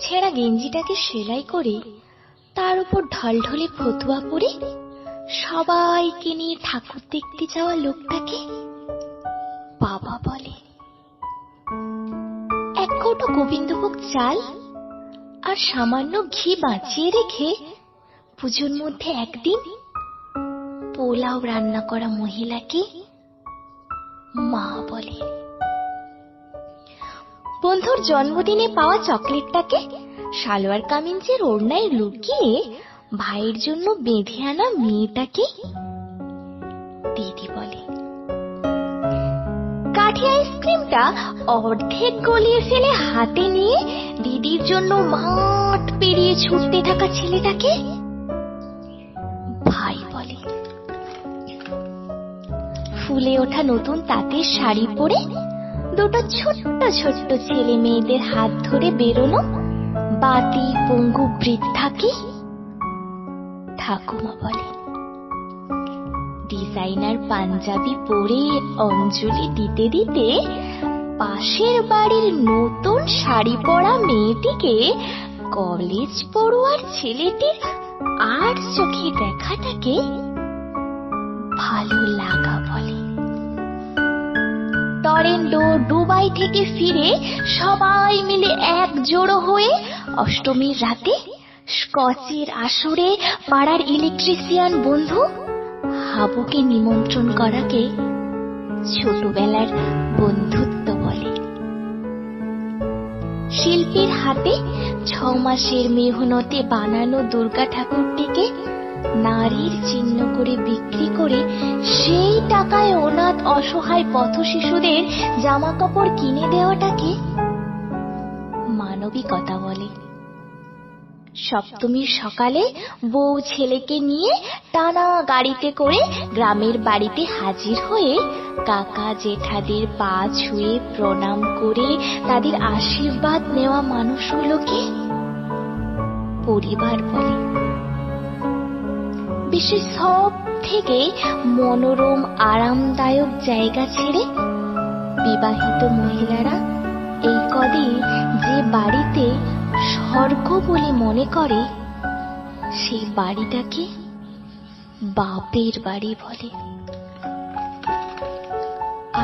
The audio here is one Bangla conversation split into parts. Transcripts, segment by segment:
ছেঁড়া গেঞ্জিটাকে সেলাই করে তার উপর ঢলঢলে ফতুয়া পরে সবাইকে নিয়ে ঠাকুর দেখতে যাওয়া লোকটাকে বাবা বলে। এক কৌটো গোবিন্দভোগ চাল আর সামান্য ঘি বাঁচিয়ে রেখে পুজোর মধ্যে একদিন পোলাও রান্না করা মহিলাকে মা বলে। বন্ধুর জন্মদিনে পাওয়া চকলেটটাকে সালোয়ার কামিজের ওড়নায় লুকিয়ে ভাইয়ের জন্য বেঁধে আনা মেয়েটাকে দিদি বলে। কাঠি আইসক্রিমটা অর্ধেক গলিয়ে ফেলে হাতে নিয়ে দিদির জন্য মাঠ পেরিয়ে ছুটতে থাকা ছেলেটাকে ভাই বলে। ফুলে ওঠা নতুন তাঁতের শাড়ি পরে দুটো ছোট্ট ছোট্ট ছেলে মেয়েদের হাত ধরে বেরোনো বাতি পঙ্গু বৃদ্ধাকে ঠাকুমা বলে। ডিজাইনার পাঞ্জাবি পরে অঞ্জলি দিতে দিতে পাশের বাড়ির নতুন শাড়ি পরা মেয়েটিকে কলেজ পড়ুয়ার ছেলেটির আর চোখে দেখাটাকে ভালো লাগা বলে। টরেন্টো দুবাই থেকে ফিরে সবাই মিলে এক জোড়ো হয়ে অষ্টমীর রাতে স্কচের আসরে পাড়ার ইলেকট্রিশিয়ান বন্ধু হাবুকে নিমন্ত্রণ করাকে ছোটবেলার বন্ধুত্ব বলে। শিল্পীর হাতে 6 মাসের মেহনতে বানানো দুর্গা ঠাকুরটিকে নারীর চিহ্ন করে বিক্রি করে সেই টাকায় অনাথ অসহায় পথ শিশুদের জামা কাপড় কিনে দেওয়াটাকে মানবিকতা বলে। সপ্তমীর সকালে বউ ছেলেকে নিয়ে টানা গাড়িতে করে গ্রামের বাড়িতে হাজির হয়ে কাকা জেঠাদের পা ছুঁয়ে প্রণাম করে তাদের আশীর্বাদ নেওয়া মানুষগুলোকে পরিবার বলে। বিশ্বের সব থেকে মনোরম আরামদায়ক জায়গা ছেড়ে বিবাহিত মহিলারা এই কদিন যে বাড়িতে স্বর্গ বলে মনে করে সেই বাড়িটাকে বাপের বাড়ি বলে।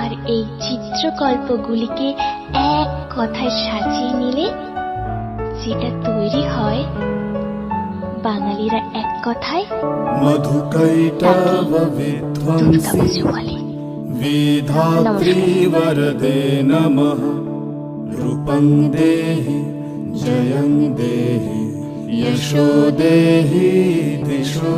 আর এই চিত্রকল্পগুলিকে এক কথায় সাজিয়ে নিলে যেটা তৈরি হয় বাঙালিরা এক কথায় দুর্গাপুজো বলে। বিধাত্রী বরদে নমঃ রূপং দেহি জয়ং দেহি যশো দেহি দিশো